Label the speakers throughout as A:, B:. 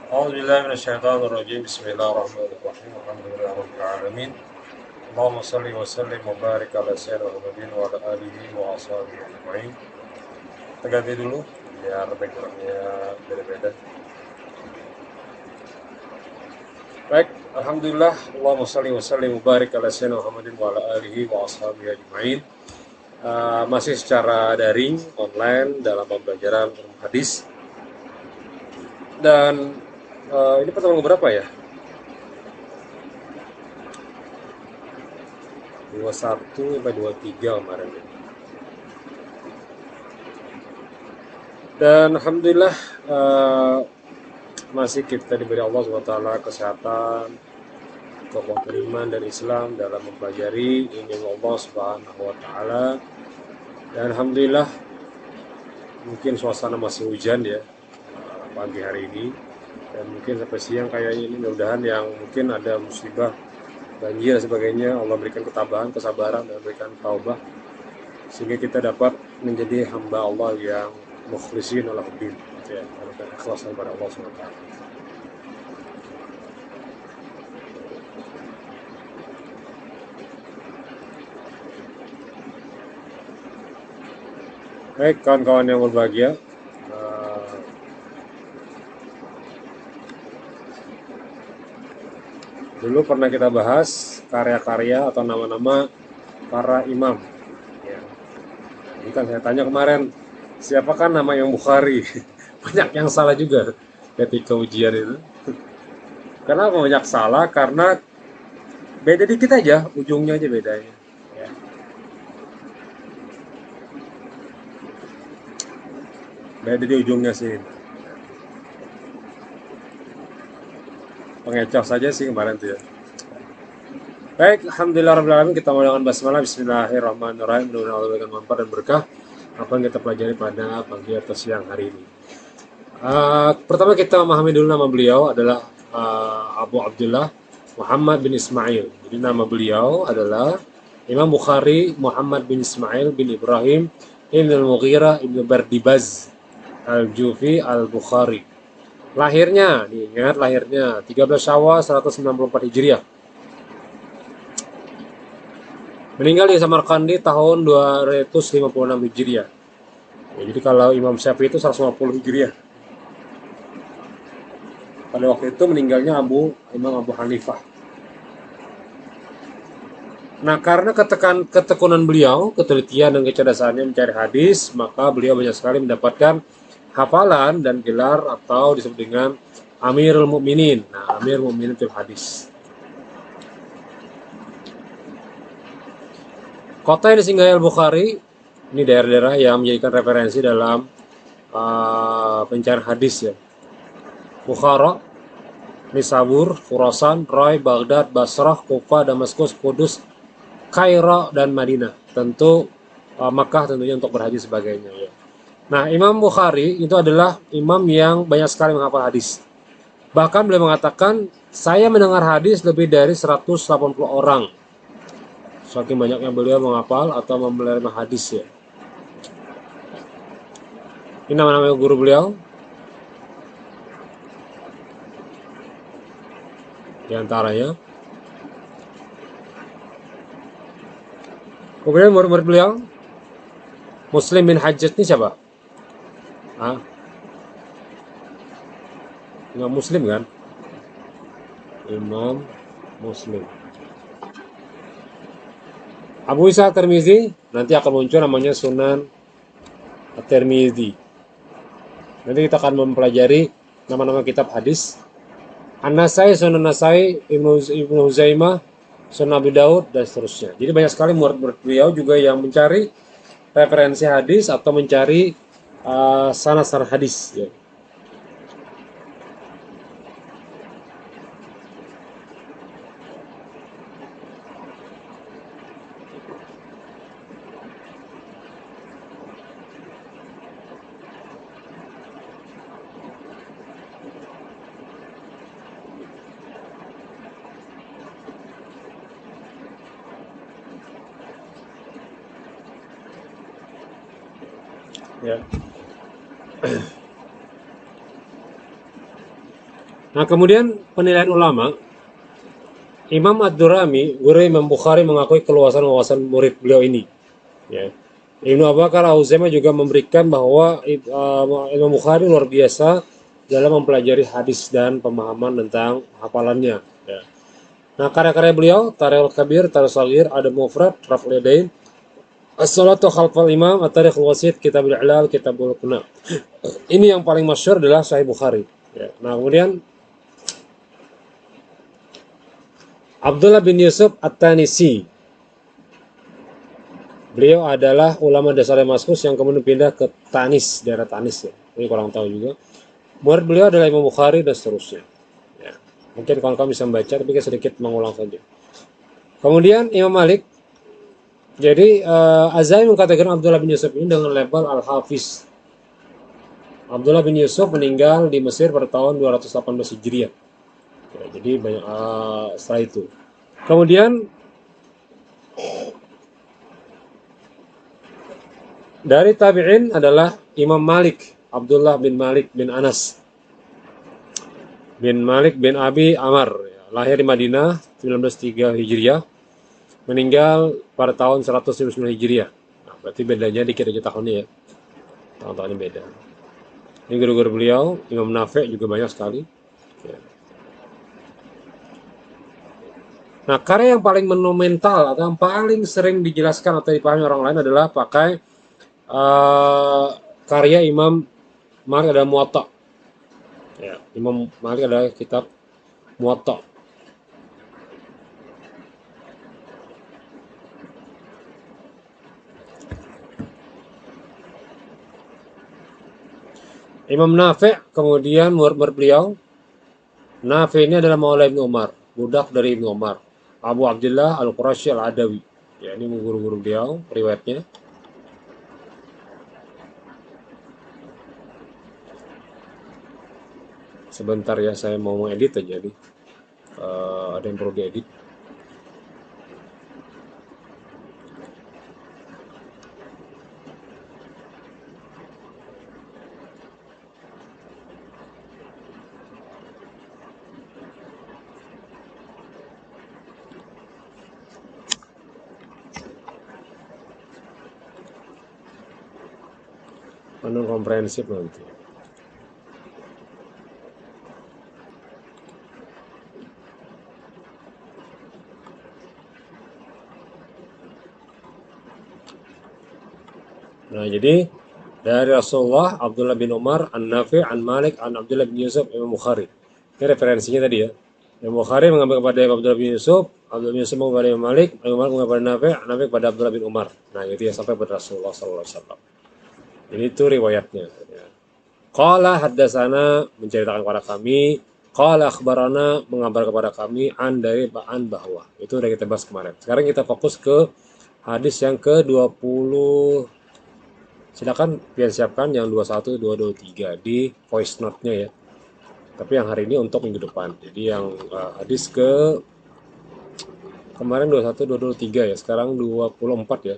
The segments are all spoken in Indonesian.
A: أعوذ بالله من الشيطان الرجيم بسم الله الرحمن الرحيم الحمد لله رب العالمين اللهم صل وسلم وبارك على سيدنا محمد وعلى آله وأصحابه أجمعين. Kita ganti dulu biar backgroundnya beda-beda. Baik, Alhamdulillah Allahumma salli wa sallim wa barik ala sayyidina Muhammadin wa ala alihi wa ashabihi ajma'in. Masih secara daring online dalam pembelajaran hadis. Dan ini pertemuan berapa ya? 21 sampai 23 kemarin. Dan Alhamdulillah masih kita diberi Allah SWT kesehatan, kekuatan iman dan Islam dalam mempelajari ilmu Allah Subhanahu wa taala. Dan Alhamdulillah mungkin suasana masih hujan ya pagi hari ini, dan mungkin sampai siang kayak ini, mudah-mudahan yang mungkin ada musibah banjir dan sebagainya, Allah berikan ketabahan, kesabaran, dan berikan taubah sehingga kita dapat menjadi hamba Allah yang mukhlisin alahuddin, ya, ikhlas kepada Allah SWT. Baik kawan-kawan yang berbahagia, dulu pernah kita bahas karya-karya atau nama-nama para imam. Ya. Ini kan saya tanya kemarin, siapakah nama yang Bukhari? Banyak yang salah juga ketika ujian itu. Kenapa banyak salah? Karena beda dikit aja, ujungnya aja bedanya. Ya. Beda di ujungnya sih. Pengecoh saja sih kemarin tuh ya. Baik, alhamdulillahirrahmanirrahim, kita mulai dengan basmalah. Bismillahirrahmanirrahim. Mudah-mudahan Allah berikan manfaat dan berkah apa yang kita pelajari pada pagi atau siang hari ini. Pertama kita memahami dulu nama beliau adalah Abu Abdullah Muhammad bin Ismail. Jadi nama beliau adalah Imam Bukhari Muhammad bin Ismail bin Ibrahim Ibn al-Mughirah Ibn Bardibaz al-Jufi al-Bukhari. Lahirnya, ingat lahirnya 13 Syawal 194 Hijriah. Meninggal di Samarkandi tahun 256 Hijriah. Ya, jadi kalau Imam Syafi'i itu 150 Hijriah. Pada waktu itu meninggalnya Imam Abu Hanifah. Nah, karena ketekunan beliau, ketelitian dan kecerdasannya mencari hadis, maka beliau banyak sekali mendapatkan hafalan dan gelar atau disebut dengan Amirul Mukminin. Nah, Amirul Mukminin fil hadis. Kota yang disinggahi Al-Bukhari, ini daerah-daerah yang menjadikan referensi dalam pencarian hadis ya. Bukhara, Nisabur, Khurasan, Roy, Baghdad, Basrah, Kufa, Damaskus, Kudus, Kairo, dan Madinah. Tentu Makkah tentunya untuk berhaji sebagainya ya. Nah, Imam Bukhari itu adalah imam yang banyak sekali menghafal hadis. Bahkan beliau mengatakan, saya mendengar hadis lebih dari 180 orang. Saking banyaknya beliau menghafal atau memelihara hadis ya. Ini nama-nama guru beliau. Di antaranya. Kemudian murid-murid beliau. Muslim bin Hajjaj ini siapa? Imam Muslim kan? Imam Muslim. Abu Isa At-Tirmizi, nanti akan muncul namanya Sunan At-Tirmizi. Nanti kita akan mempelajari nama-nama kitab hadis. An-Nasai, Sunan Nasai, Ibnu Huzaimah, Sunan Abi Daud, dan seterusnya. Jadi banyak sekali murid-murid beliau juga yang mencari referensi hadis atau mencari sanad-sanad hadis ya. Ya. Nah, kemudian penilaian ulama, Imam Ad-Durami, guru Imam Bukhari mengakui keluasan wawasan murid beliau ini. Ya. Ibnu Abu Bakar Al-Uzaimah juga memberikan bahwa Imam Bukhari luar biasa dalam mempelajari hadis dan pemahaman tentang hafalannya. Ya. Nah, karya-karya beliau, Tarikh Al-Kabir, Tarikh Al-Saghir, Adab Mufrad, Raf'ul Yadain, As-Salatu Khalfal Imam, At-Tarikh Al-Wasit, Kitabul I'lal, Kitabul Quna. Ini yang paling masyhur adalah Sahih Bukhari. Ya. Nah, kemudian Abdullah bin Yusuf At-Tanisi. Beliau adalah ulama dasar Damaskus yang kemudian pindah ke Tanis, daerah Tanis ya. Ini kurang tahu juga. Murid beliau adalah Imam Bukhari dan seterusnya. Ya. Mungkin kawan-kawan bisa membaca, tapi sedikit mengulang saja. Kemudian Imam Malik. Jadi Azai mengkategorikan Abdullah bin Yusuf ini dengan label Al-Hafiz. Abdullah bin Yusuf meninggal di Mesir pada tahun 218 Hijriah. Ya, jadi banyak setelah itu. Kemudian dari tabi'in adalah Imam Malik, Abdullah bin Malik bin Anas bin Malik bin Abi Amar, lahir di Madinah 1903 Hijriah, meninggal pada tahun 199 Hijriah. Nah, berarti bedanya dikit aja tahunnya ya. Tahun-tahunnya beda. Ini guru-guru beliau, Imam Nafi' juga banyak sekali. Ya. Nah, karya yang paling monumental atau yang paling sering dijelaskan atau dipahami orang lain adalah pakai karya Imam Malik adalah Muwatta. Ya, Imam Malik adalah kitab Muwatta. Imam Nafi' kemudian murid beliau. Nafi' ini adalah Maula Ibnu Umar, budak dari Ibnu Umar. Abu Abdullah Al-Qurashi Al-Adawi. Ya, ini guru-guru beliau, riwayatnya. Sebentar ya, saya mau mengedit aja nih. Ada yang perlu diedit. Non komprehensif nanti. Nah, jadi dari Rasulullah, Abdullah bin Umar, An-Nafi', An Malik, An Abdullah bin Yusuf, Imam Bukhari. Ini referensinya tadi ya. Imam Bukhari mengambil kepada Abdullah bin Yusuf, Abdullah bin Yusuf mengambil kepada Imam Malik, Imam Malik mengambil kepada Nafi', Nafi' kepada Abdullah bin Umar. Nah, itu ya sampai kepada Rasulullah sallallahu alaihi wasallam. Ini itu riwayatnya. Ya. Qala haddatsana menceritakan kepada kami, qala akhbarana mengabar kepada kami an dari ba'an bahwa. Itu udah kita bahas kemarin. Sekarang kita fokus ke hadis yang ke-20. Silakan pian siapkan yang 21, 22, 23 di voice note-nya ya. Tapi yang hari ini untuk minggu depan. Jadi yang hadis ke kemarin 21, 22, 23 ya. Sekarang 24 ya.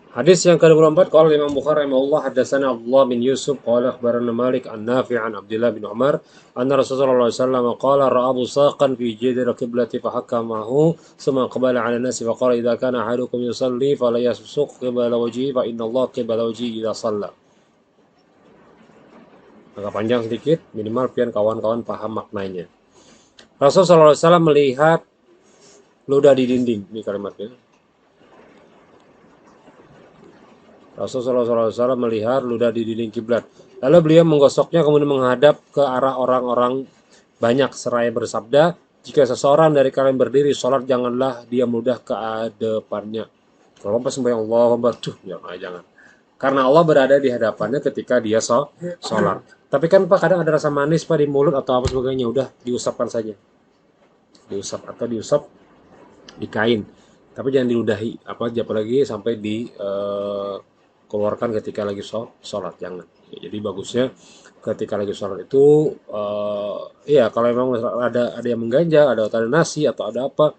A: Hadis yang ke-24 qala Imam Bukhari rahimahullah haddatsana Abdullah bin Yusuf qala akhbarana Malik an Nafi' an Abdullah bin Umar anna Rasulullah sallallahu alaihi wasallam qala ra'a busaqan fi jidr qiblati fa hakamahu thumma qabala 'ala an-nas fa qala idza kana ahadukum yusalli fala yassuq qibla wajhihi fa inna Allah qibla wajhihi idza shalla. Agak panjang sedikit, minimal pian kawan-kawan paham maknanya. Rasulullah sallallahu alaihi wasallam melihat ludah di dinding, ini kalimatnya. Rasulullah SAW melihat ludah di dinding kiblat. Lalu beliau menggosoknya kemudian menghadap ke arah orang-orang banyak seraya bersabda, jika seseorang dari kalian berdiri sholat janganlah dia meludah ke depannya. Kalau pas sembahyang Allah tuh jangan. Karena Allah berada di hadapannya ketika dia sholat. Tapi kan Pak kadang ada rasa manis Pak di mulut atau apa sebagainya, udah diusapkan saja. Diusap atau diusap di kain. Tapi jangan diludahi, apalagi sampai di keluarkan ketika lagi sholat, jangan. Jadi bagusnya ketika lagi sholat itu ya kalau memang ada yang mengganja, ada nasi atau ada apa,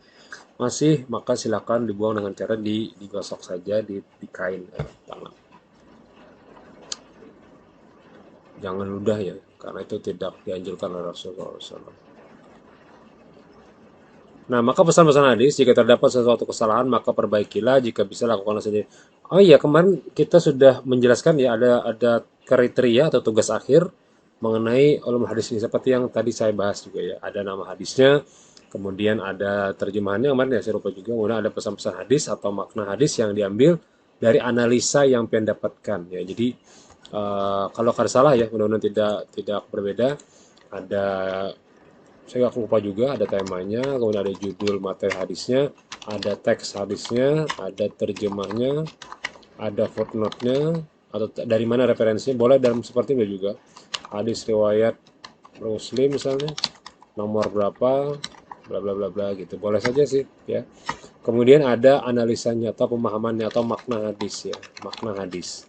A: masih, maka silakan dibuang dengan cara digosok saja di kain tangan. Jangan ludah ya, karena itu tidak dianjurkan oleh Rasulullah SAW. Nah, maka pesan-pesan hadis, jika terdapat sesuatu kesalahan, maka perbaikilah, jika bisa lakukanlah sendiri. Oh iya, kemarin kita sudah menjelaskan ya, ada kriteria atau tugas akhir mengenai ulum hadis ini, seperti yang tadi saya bahas juga ya. Ada nama hadisnya, kemudian ada terjemahannya, kemarin ya saya lupa juga, kemudian ada pesan-pesan hadis atau makna hadis yang diambil dari analisa yang pengen dapatkan ya. Jadi kalau kada salah ya, mudah-mudahan tidak berbeda. Ada, saya nggak lupa juga, ada temanya, kemudian ada judul materi hadisnya, ada teks hadisnya, ada terjemahnya, ada footnote-nya, atau dari mana referensinya, boleh dalam seperti itu juga. Hadis riwayat Muslim misalnya, nomor berapa, bla bla bla bla gitu. Boleh saja sih ya. Kemudian ada analisanya atau pemahamannya atau makna hadis ya, makna hadis.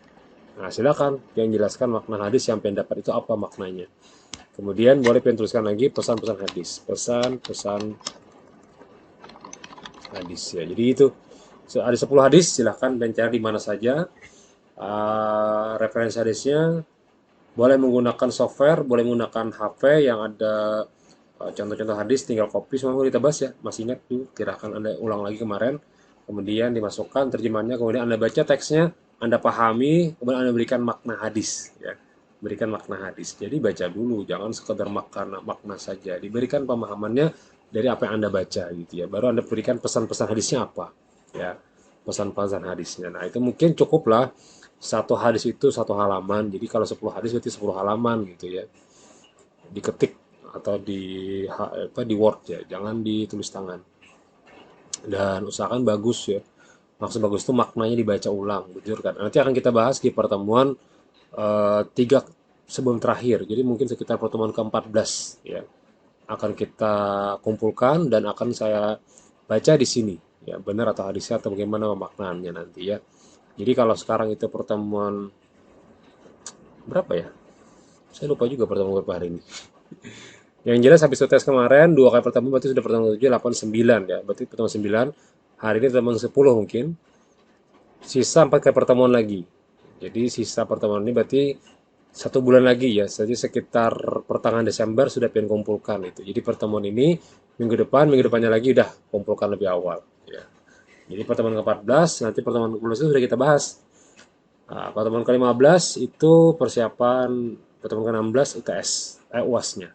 A: Nah, silakan yang jelaskan makna hadis yang pendapat itu apa maknanya. Kemudian boleh tuliskan lagi pesan-pesan hadis, pesan-pesan hadis ya. Jadi itu ada 10 hadis, silahkan cari di mana saja. Referensi hadisnya boleh menggunakan software, boleh menggunakan HP yang ada contoh-contoh hadis, tinggal copy semua kita bahas ya. Masih ingat tuh, silahkan Anda ulang lagi kemarin. Kemudian dimasukkan terjemahannya, kemudian Anda baca teksnya, Anda pahami, kemudian Anda berikan makna hadis ya. Berikan makna hadis. Jadi baca dulu, jangan sekedar makna saja. Diberikan pemahamannya dari apa yang Anda baca gitu ya. Baru Anda berikan pesan-pesan hadisnya apa ya. Pesan-pesan hadisnya. Nah, itu mungkin cukuplah satu hadis itu satu halaman. Jadi kalau 10 hadis berarti 10 halaman gitu ya. Diketik atau di Word ya, jangan ditulis tangan. Dan usahakan bagus ya. Maksud bagus itu maknanya dibaca ulang, betul kan? Nanti akan kita bahas di pertemuan 3 sebelum terakhir. Jadi mungkin sekitar pertemuan ke-14 ya. Akan kita kumpulkan dan akan saya baca di sini ya, benar atau hadisnya atau bagaimana pemaknaannya nanti ya. Jadi kalau sekarang itu pertemuan berapa ya? Saya lupa juga pertemuan berapa hari ini. Yang jelas habis tes kemarin 2 kali pertemuan berarti sudah pertemuan 7, 8, 9 ya. Berarti pertemuan 9. Hari ini pertemuan 10 mungkin. Sisa 4 kali pertemuan lagi. Jadi sisa pertemuan ini berarti 1 bulan lagi ya. Jadi sekitar pertengahan Desember sudah pengen kumpulkan itu. Jadi pertemuan ini minggu depannya lagi udah kumpulkan lebih awal ya. Jadi pertemuan ke-14, nanti pertemuan ke-15 itu sudah kita bahas. Nah, pertemuan ke-15 itu persiapan, pertemuan ke-16 UTS, UAS-nya,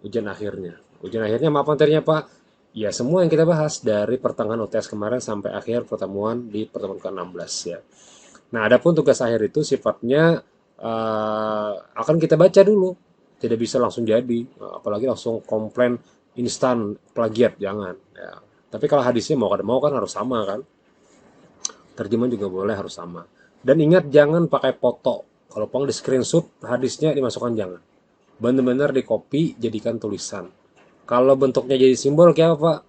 A: ujian akhirnya. Ujian akhirnya apa materinya Pak? Ya semua yang kita bahas dari pertengahan UTS kemarin sampai akhir pertemuan di pertemuan ke-16 ya. Nah, adapun tugas akhir itu sifatnya akan kita baca dulu. Tidak bisa langsung jadi, apalagi langsung komplain instan plagiat, jangan. Ya. Tapi kalau hadisnya mau kan harus sama kan. Terjemahan juga boleh harus sama. Dan ingat jangan pakai foto. Kalau pang di screenshot hadisnya dimasukkan jangan. Benar-benar di copy jadikan tulisan. Kalau bentuknya jadi simbol kayak apa?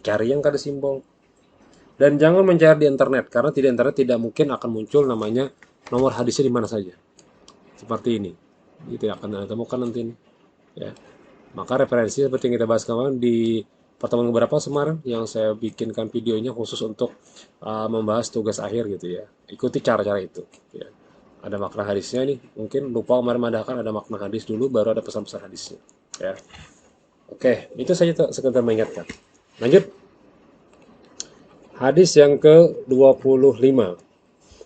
A: Cari yang ada simbol. Dan jangan mencari di internet karena di internet tidak mungkin akan muncul namanya nomor hadisnya di mana saja. Seperti ini. Ini tidak akan Anda temukan nanti ini. Ya. Maka referensi seperti yang kita bahas kemarin di pertemuan beberapa kemarin yang saya bikinkan videonya khusus untuk membahas tugas akhir gitu ya. Ikuti cara-cara itu. Ya. Ada makna hadisnya nih. Mungkin lupa kemarin mengadakan ada makna hadis dulu baru ada pesan-pesan hadisnya. Ya. Oke, itu saja sekedar mengingatkan. Lanjut. Hadis yang ke-25.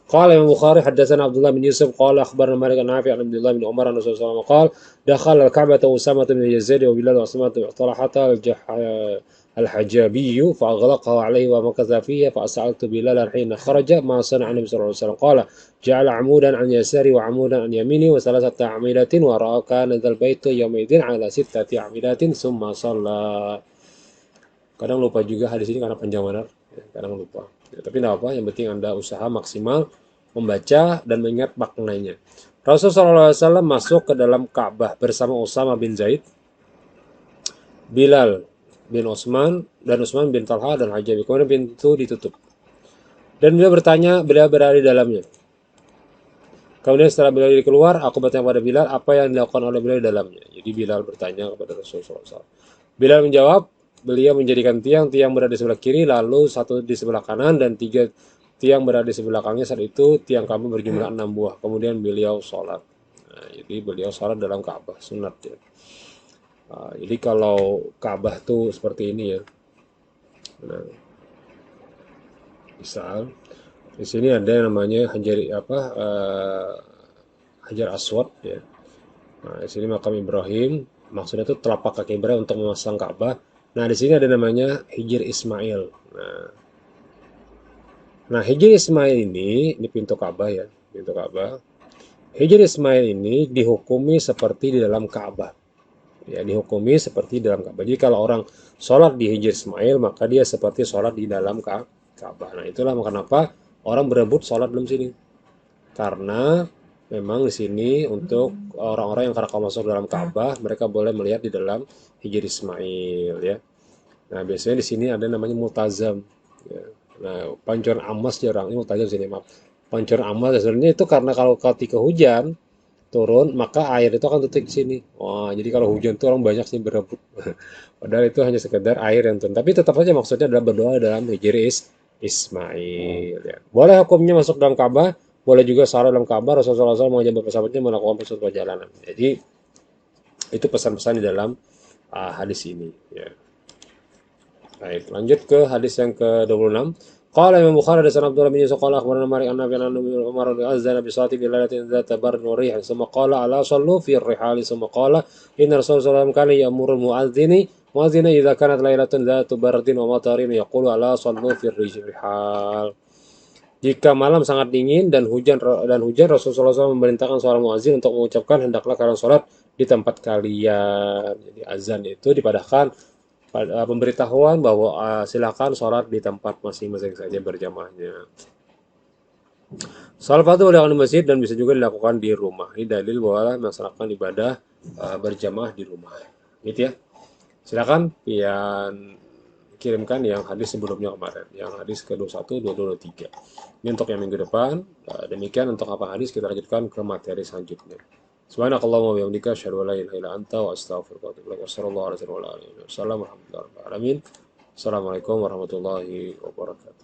A: Qala Imam Bukhari haddatsana Abdullah bin Yusuf qala akhbarana Malik an Nafi' an Abdullah bin Umar an Rasulullah sallallahu alaihi wasallam qala dakhala al-Ka'bah Usamah bin Yazid wa Bilal wa Asmah bin Talhata الحجابي فأغلقه عليه ومكث فيه فسألت بلالا حين خرج ما صنع النبي صلى الله عليه وسلم قال جعل عمودا عن يساري وعمودا عن يميني وثلاثة أعمدة ورأى كان ذا البيت يومئذ على 6 أعمدة ثم صلى. Kadang lupa juga hadis ini karena panjang benar, kadang lupa. Ya, tapi tidak apa, yang penting Anda usaha maksimal membaca dan mengingat maknanya. Rasulullah SAW masuk ke dalam Ka'bah bersama Usama bin Zaid, Bilal bin Utsman dan Utsman bin Talha dan Hajabi. Kemudian pintu ditutup. Dan beliau berada di dalamnya. Kemudian setelah beliau keluar, aku bertanya kepada Bilal apa yang dilakukan oleh beliau di dalamnya. Jadi Bilal bertanya kepada Rasulullah SAW. Bilal menjawab, beliau menjadikan tiang berada di sebelah kiri, lalu satu di sebelah kanan, dan 3 tiang berada di sebelah belakangnya. Saat itu tiang Ka'bah berjumlah 6 buah. Kemudian beliau sholat. Nah, jadi beliau sholat dalam Ka'bah, sunat ya. Jadi kalau Ka'bah tuh seperti ini ya. Nah, misal di sini ada yang namanya Hajar Aswad ya. Nah, di sini makam Ibrahim, maksudnya itu telapak kaki Ibrahim untuk memasang Ka'bah. Nah, di sini ada namanya Hijr Ismail. Nah, Hijr Ismail ini pintu Ka'bah ya, pintu Ka'bah. Hijr Ismail ini dihukumi seperti di dalam Ka'bah. Ya, dihukumi seperti di dalam Ka'bah. Jadi kalau orang sholat di Hijr Ismail, maka dia seperti sholat di dalam Ka'bah. Nah, itulah kenapa orang berebut sholat dalam sini. Karena memang di sini untuk orang-orang yang kalau masuk dalam Ka'bah, mereka boleh melihat di dalam Hijr Ismail ya. Nah, biasanya di sini ada namanya multazam. Ya. Nah, pancuran amas jarang ini multazam sini, maaf. Pancuran amas sebenarnya itu karena kalau ketika hujan turun, maka air itu akan tutup di sini. Wah, jadi kalau hujan tuh orang banyak sih berebut. Padahal itu hanya sekedar air yang turun. Tapi tetap saja maksudnya adalah berdoa dalam Hijr Ismail. Ya. Boleh hukumnya masuk dalam Ka'bah, boleh juga salat dalam Ka'bah. Rasulullah SAW mengajak beberapa sahabatnya melakukan suatu perjalanan. Jadi itu pesan-pesan di dalam hadis ini. Ya. Baik, lanjut ke hadis yang ke-26. Qala Imam Bukhari hadatsana Abdullah bin Yusuf qala akhbarana Malik an Nabi an Umar bin Azza bi salati bi lailatin dzata barr wa rih thumma qala ala sallu fi ar-rihal thumma qala inna Rasulullah sallallahu kana ya'muru mu'adhdhina idza kanat lailatun dzatu bardin wa matarin yaqulu ala sallu fi ar-rihal. Jika malam sangat dingin dan hujan Rasulullah SAW memerintahkan seorang muazin untuk mengucapkan hendaklah kalian sholat di tempat kalian. Jadi azan itu dipadahkan pemberitahuan bahwa silakan sholat di tempat masing-masing saja berjamaahnya. Salah satu dilakukan di masjid dan bisa juga dilakukan di rumah. Ini dalil bahwa melaksanakan ibadah berjamaah di rumah. Gitu ya. Silakan yang kirimkan yang hadis sebelumnya kemarin, yang hadis ke-21, 22, 23. Ini untuk yang minggu depan. Demikian untuk apa hadis, kita lanjutkan ke materi selanjutnya. Subhanakallahumma wa bihamdika asyhadu an la ilaha illa anta wa astaghfiruka wa atubu ilaik. Wassalamualaikum warahmatullahi wabarakatuh. Assalamualaikum warahmatullahi wabarakatuh.